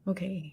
Okay.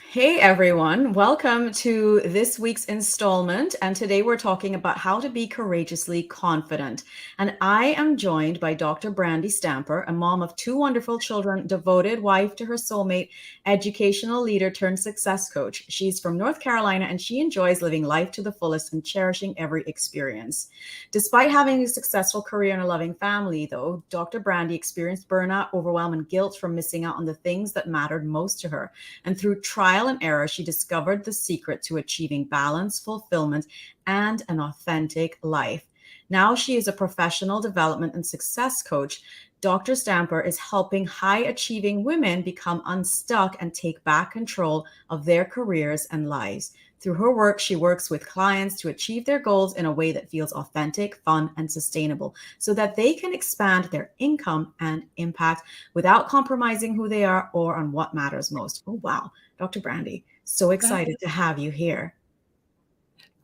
Hey everyone, welcome to this week's installment. And today we're talking about how to be courageously confident. And I am joined by Dr. Brandy Stamper, a mom of two wonderful children, devoted wife to her soulmate, educational leader turned success coach. She's from North Carolina and she enjoys living life to the fullest and cherishing every experience. Despite having a successful career and a loving family, though, Dr. Brandy experienced burnout, overwhelm, and guilt from missing out on the things that mattered most to her. And through trial and error, she discovered the secret to achieving balance, fulfillment, and an authentic life. Now she is a professional development and success coach. Dr. Stamper is helping high achieving women become unstuck and take back control of their careers and lives. Through her work, she works with clients to achieve their goals in a way that feels authentic, fun, and sustainable so that they can expand their income and impact without compromising who they are or on what matters most. Oh, wow. Dr. Brandy, so excited to have you here.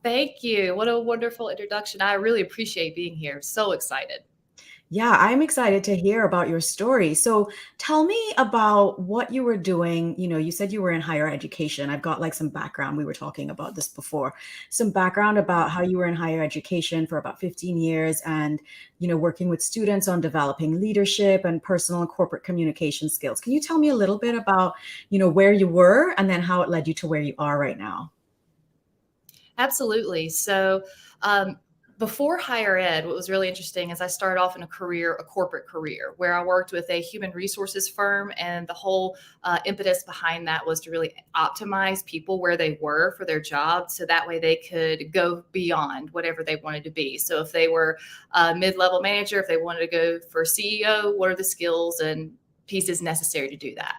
Thank you. What a wonderful introduction. I really appreciate being here. So excited. Yeah, I'm excited to hear about your story. So tell me about what you were doing. You said you were in higher education. I've got like some background. We were talking about this before. Some background about how you were in higher education for about 15 years and, working with students on developing leadership and personal and corporate communication skills. Can you tell me a little bit about, where you were and then how it led you to where you are right now? Absolutely. Before higher ed, what was really interesting is I started off in a corporate career, where I worked with a human resources firm. And the whole impetus behind that was to really optimize people where they were for their job. So that way they could go beyond whatever they wanted to be. So if they were a mid-level manager, if they wanted to go for CEO, what are the skills and pieces necessary to do that?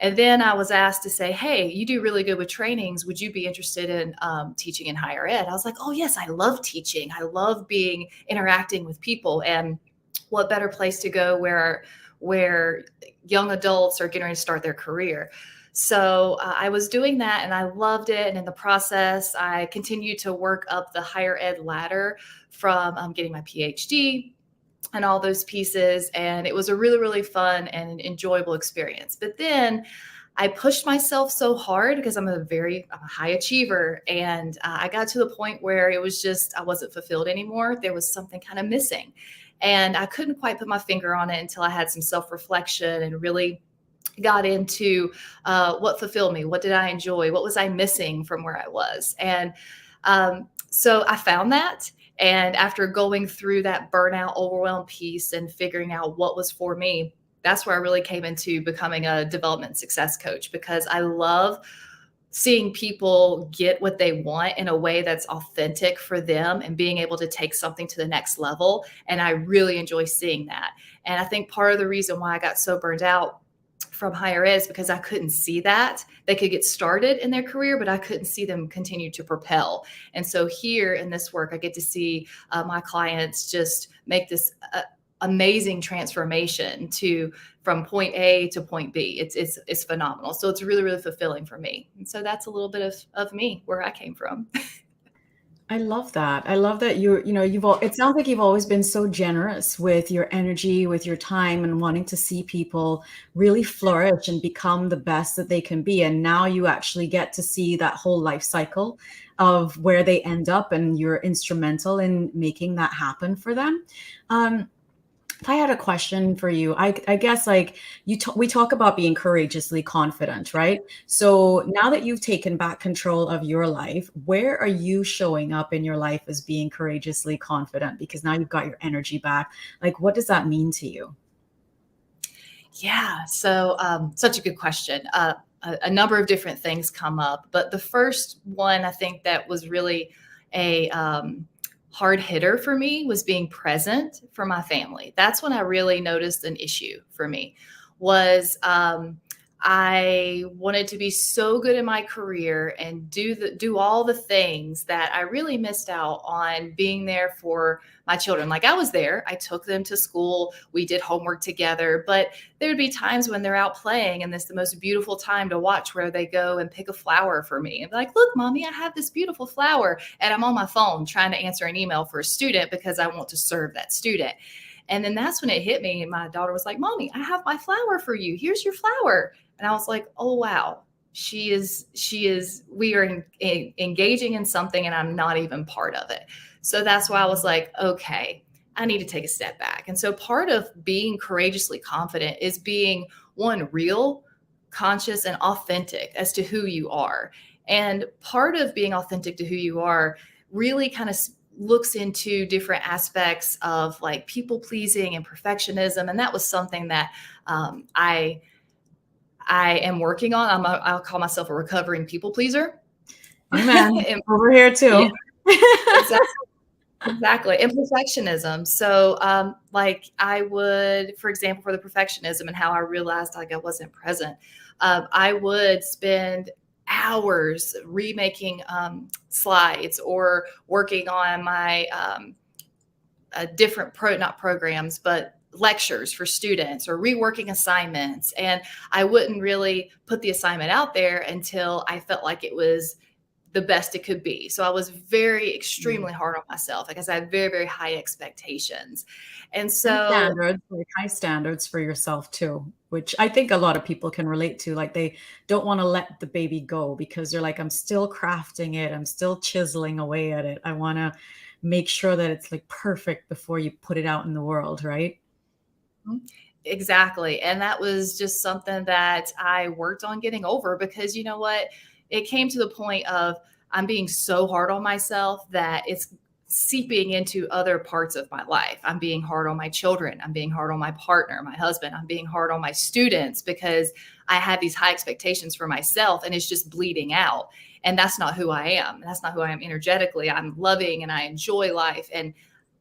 And then I was asked to say, hey, you do really good with trainings. Would you be interested in teaching in higher ed? I was like, oh, yes, I love teaching. I love interacting with people. And what better place to go where young adults are getting ready to start their career. So I was doing that and I loved it. And in the process, I continued to work up the higher ed ladder from getting my PhD and all those pieces. And it was a really, really fun and enjoyable experience. But then I pushed myself so hard because I'm a high achiever. And I got to the point where it was just, I wasn't fulfilled anymore. There was something kind of missing. And I couldn't quite put my finger on it until I had some self-reflection and really got into what fulfilled me. What did I enjoy? What was I missing from where I was? And so I found that. And after going through that burnout, overwhelm piece and figuring out what was for me, that's where I really came into becoming a development success coach, because I love seeing people get what they want in a way that's authentic for them and being able to take something to the next level. And I really enjoy seeing that. And I think part of the reason why I got so burned out from higher ed is because I couldn't see that. They could get started in their career, but I couldn't see them continue to propel. And so here in this work, I get to see my clients just make this amazing transformation from point A to point B. It's phenomenal. So it's really, really fulfilling for me. And so that's a little bit of me, where I came from. I love that. I love that it sounds like you've always been so generous with your energy, with your time, and wanting to see people really flourish and become the best that they can be. And now you actually get to see that whole life cycle of where they end up, and you're instrumental in making that happen for them. If I had a question for you, I guess like we talk about being courageously confident, right? So now that you've taken back control of your life, where are you showing up in your life as being courageously confident? Because now you've got your energy back. Like, what does that mean to you? Yeah. So such a good question. A number of different things come up, but the first one I think that was really a hard hitter for me was being present for my family. That's when I really noticed an issue for me was I wanted to be so good in my career and do all the things that I really missed out on being there for my children. Like, I was there, I took them to school, we did homework together, but there would be times when they're out playing and it's the most beautiful time to watch, where they go and pick a flower for me and be like, look, mommy, I have this beautiful flower. And I'm on my phone trying to answer an email for a student because I want to serve that student. And then that's when it hit me. And my daughter was like, mommy, I have my flower for you. Here's your flower. And I was like, oh, wow, we are engaging in something and I'm not even part of it. So that's why I was like, okay, I need to take a step back. And so part of being courageously confident is being one, real, conscious, and authentic as to who you are. And part of being authentic to who you are really kind of looks into different aspects of like people pleasing and perfectionism. And that was something that I am working on. I'll call myself a recovering people pleaser. Amen. And, Over here too. yeah, exactly. And perfectionism. So like I would, for example, for the perfectionism and how I realized like I wasn't present, I would spend hours remaking slides or working on my different not programs, but lectures for students or reworking assignments. And I wouldn't really put the assignment out there until I felt like it was the best it could be. So I was very extremely hard on myself. Like I said, I had very, very high expectations. And so high standards for yourself too, which I think a lot of people can relate to. Like they don't want to let the baby go because they're like, I'm still crafting it. I'm still chiseling away at it. I want to make sure that it's like perfect before you put it out in the world, right? Exactly. And that was just something that I worked on getting over because you know what? It came to the point of I'm being so hard on myself that it's seeping into other parts of my life. I'm being hard on my children. I'm being hard on my partner, my husband. I'm being hard on my students because I had these high expectations for myself and it's just bleeding out. And that's not who I am. That's not who I am energetically. I'm loving and I enjoy life. And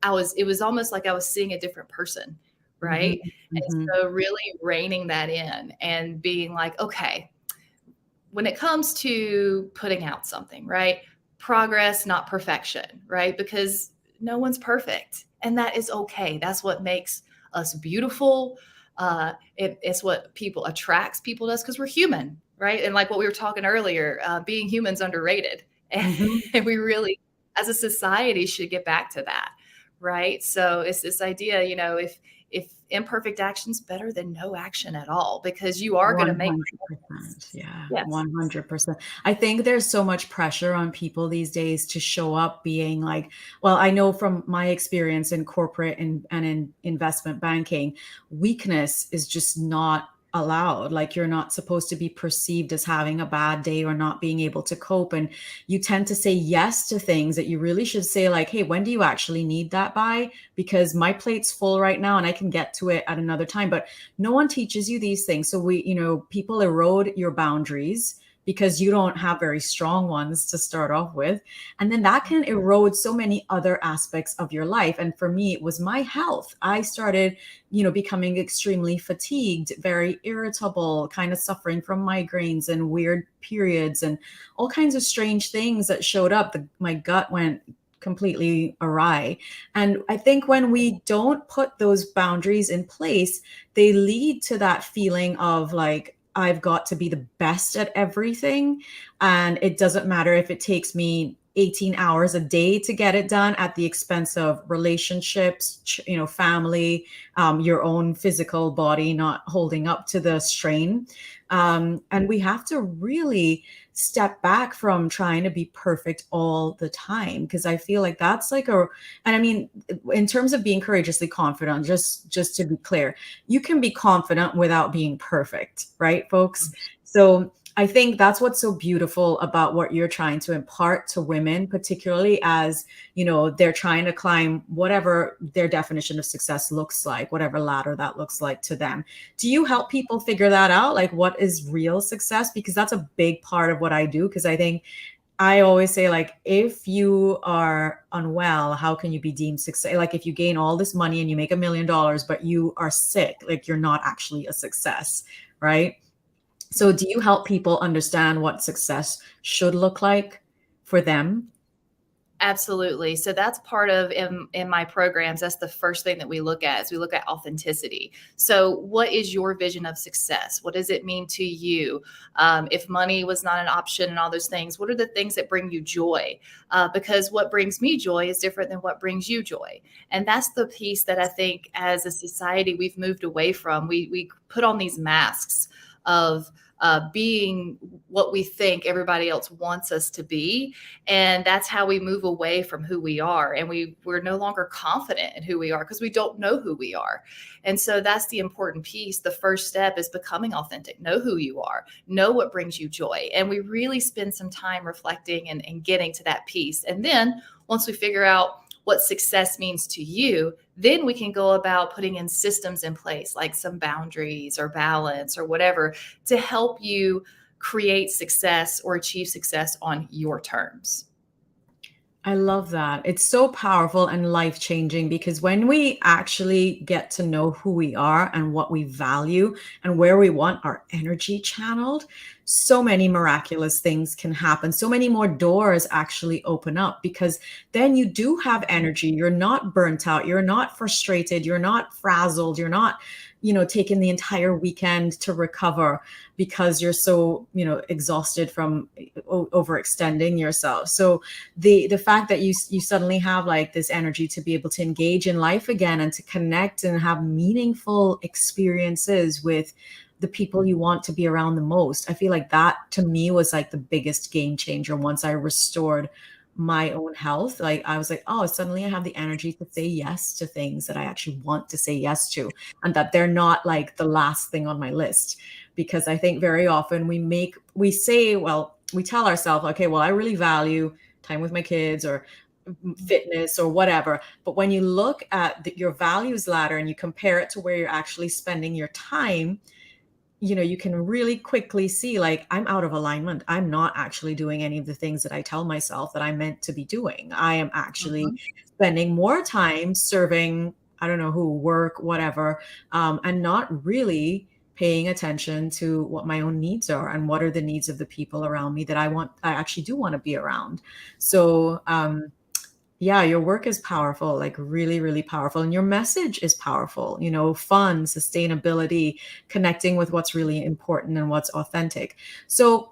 it was almost like I was seeing a different person. Right. Mm-hmm. And so really reining that in and being like, okay, when it comes to putting out something, right? Progress, not perfection, right? Because no one's perfect and that is okay. That's what makes us beautiful. It's what attracts people to us because we're human, right? And like what we were talking earlier, being human's underrated. And we really, as a society, should get back to that, right? So it's this idea, you know, if imperfect action's better than no action at all, because you are going to make 100%. Yeah, yes. 100%. I think there's so much pressure on people these days to show up being like, well, I know from my experience in corporate and in investment banking, weakness is just not allowed. Like you're not supposed to be perceived as having a bad day or not being able to cope. And you tend to say yes to things that you really should say like, hey, when do you actually need that by? Because my plate's full right now and I can get to it at another time. But no one teaches you these things. So people erode your boundaries because you don't have very strong ones to start off with. And then that can erode so many other aspects of your life. And for me, it was my health. I started, becoming extremely fatigued, very irritable, kind of suffering from migraines and weird periods and all kinds of strange things that showed up. My gut went completely awry. And I think when we don't put those boundaries in place, they lead to that feeling of like, I've got to be the best at everything. And it doesn't matter if it takes me 18 hours a day to get it done at the expense of relationships, family, your own physical body not holding up to the strain. And we have to really step back from trying to be perfect all the time. Because I feel like that's like and I mean, in terms of being courageously confident, just to be clear, you can be confident without being perfect, right, folks? So I think that's what's so beautiful about what you're trying to impart to women, particularly as, they're trying to climb whatever their definition of success looks like, whatever ladder that looks like to them. Do you help people figure that out? Like what is real success? Because that's a big part of what I do. Because I think I always say, like, if you are unwell, how can you be deemed success? Like if you gain all this money and you make $1 million, but you are sick, like you're not actually a success, right? So do you help people understand what success should look like for them? Absolutely. So that's part of in my programs. That's the first thing that we look at is we look at authenticity. So what is your vision of success? What does it mean to you? If money was not an option and all those things, what are the things that bring you joy? Because what brings me joy is different than what brings you joy. And that's the piece that I think as a society we've moved away from. We put on these masks of being what we think everybody else wants us to be. And that's how we move away from who we are. And we're no longer confident in who we are because we don't know who we are. And so that's the important piece. The first step is becoming authentic. Know who you are. Know what brings you joy. And we really spend some time reflecting and getting to that piece. And then once we figure out what success means to you, then we can go about putting in systems in place, like some boundaries or balance or whatever, to help you create success or achieve success on your terms. I love that. It's so powerful and life-changing because when we actually get to know who we are and what we value and where we want our energy channeled, so many miraculous things can happen. So many more doors actually open up because then you do have energy. You're not burnt out. You're not frustrated. You're not frazzled. You're not, taking the entire weekend to recover because you're so, exhausted from overextending yourself. So the fact that you suddenly have like this energy to be able to engage in life again and to connect and have meaningful experiences with the people you want to be around the most. I feel like that to me was like the biggest game changer once I restored my own health. Like I was like, oh, suddenly I have the energy to say yes to things that I actually want to say yes to, and that they're not like the last thing on my list. Because I think very often we say, well, we tell ourselves, okay, well, I really value time with my kids or fitness or whatever. But when you look at your values ladder and you compare it to where you're actually spending your time, you can really quickly see like I'm out of alignment. I'm not actually doing any of the things that I tell myself that I'm meant to be doing. I am actually spending more time serving, I don't know who, work, whatever, and not really paying attention to what my own needs are and what are the needs of the people around me that I actually do want to be around. So, yeah, your work is powerful, like really, really powerful. And your message is powerful, fun, sustainability, connecting with what's really important and what's authentic. So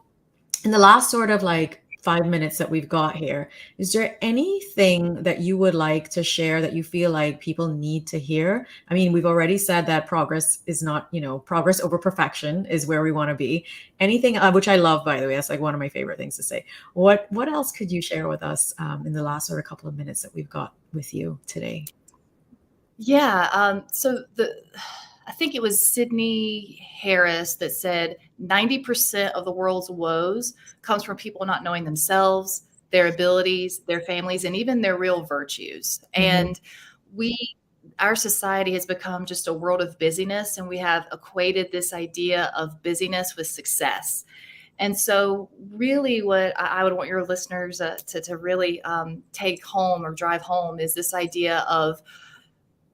in the last sort of like 5 minutes that we've got here, is there anything that you would like to share that you feel like people need to hear? I mean, we've already said that progress is not, progress over perfection is where we want to be. Anything, which I love, by the way, that's like one of my favorite things to say. What else could you share with us in the last sort of couple of minutes that we've got with you today? Yeah. I think it was Sydney Harris that said 90% of the world's woes comes from people not knowing themselves, their abilities, their families, and even their real virtues. And our society has become just a world of busyness, and we have equated this idea of busyness with success. And so really what I would want your listeners to really take home or drive home is this idea of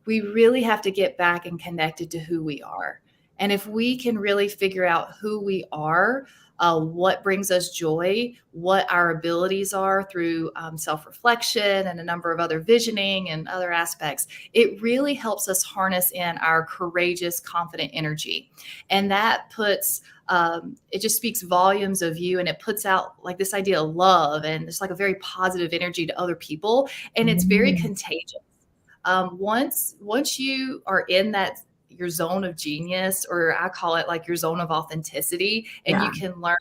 we really have to get back and connected to who we are. And if we can really figure out who we are, what brings us joy, what our abilities are through self-reflection and a number of other visioning and other aspects, it really helps us harness in our courageous, confident energy. And that puts, it just speaks volumes of you, and it puts out like this idea of love, and it's like a very positive energy to other people. And it's very contagious. Once you are in your zone of genius, or I call it like your zone of authenticity, and you can learn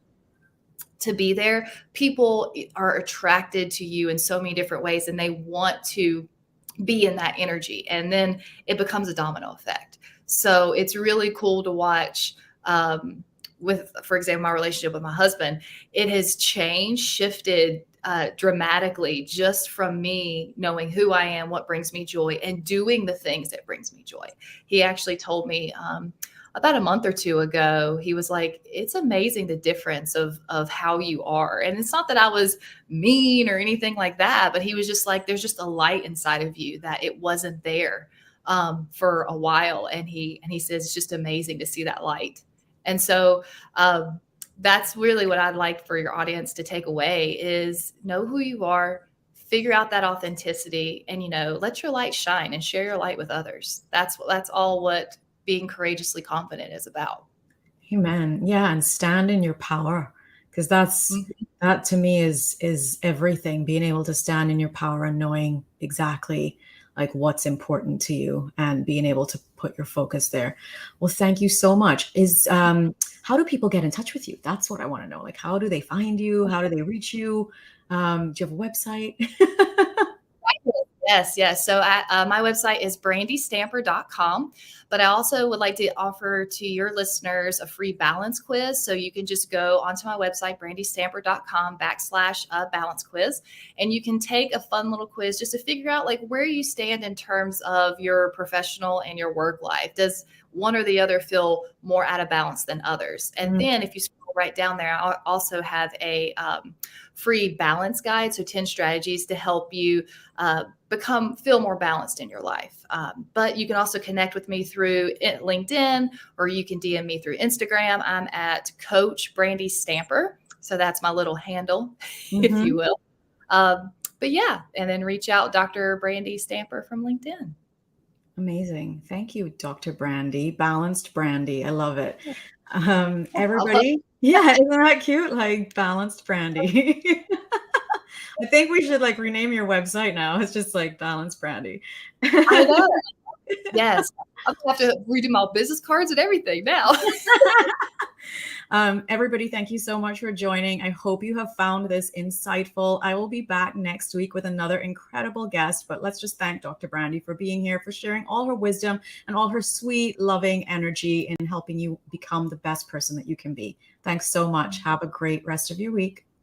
to be there, people are attracted to you in so many different ways, and they want to be in that energy. And then it becomes a domino effect. So it's really cool to watch, for example, my relationship with my husband. It has shifted dramatically just from me knowing who I am, what brings me joy, and doing the things that brings me joy. He actually told me about a month or two ago, he was like, it's amazing the difference of how you are. And it's not that I was mean or anything like that, but he was just like, there's just a light inside of you that it wasn't there for a while. And he says, it's just amazing to see that light. And so that's really what I'd like for your audience to take away is know who you are, figure out that authenticity, and, let your light shine and share your light with others. That's all what being courageously confident is about. Amen. Yeah. And stand in your power, because that to me is everything. Being able to stand in your power and knowing exactly like what's important to you and being able to put your focus there. Well, thank you so much. How do people get in touch with you? That's what I want to know. Like, how do they find you? How do they reach you? Do you have a website? Yes, yes. So my website is brandystamper.com, but I also would like to offer to your listeners a free balance quiz. So you can just go onto my website, brandystamper.com/balance quiz, and you can take a fun little quiz just to figure out like where you stand in terms of your professional and your work life. Does one or the other feel more out of balance than others? And then if you scroll right down there, I also have a free balance guide. So 10 strategies to help you feel more balanced in your life. But you can also connect with me through LinkedIn, or you can DM me through Instagram. I'm at Coach Brandy Stamper. So that's my little handle, if you will. But yeah, and then reach out Dr. Brandy Stamper from LinkedIn. Amazing. Thank you, Dr. Brandy. Balanced Brandy. I love it. Everybody. Yeah, isn't that cute? Like Balanced Brandy. I think we should like rename your website now. It's just like Balanced Brandy. I know. Yes. I'm going to have to redo my business cards and everything now. Everybody, thank you so much for joining. I hope you have found this insightful. I will be back next week with another incredible guest, but let's just thank Dr. Brandy for being here, for sharing all her wisdom and all her sweet, loving energy in helping you become the best person that you can be. Thanks so much. Have a great rest of your week.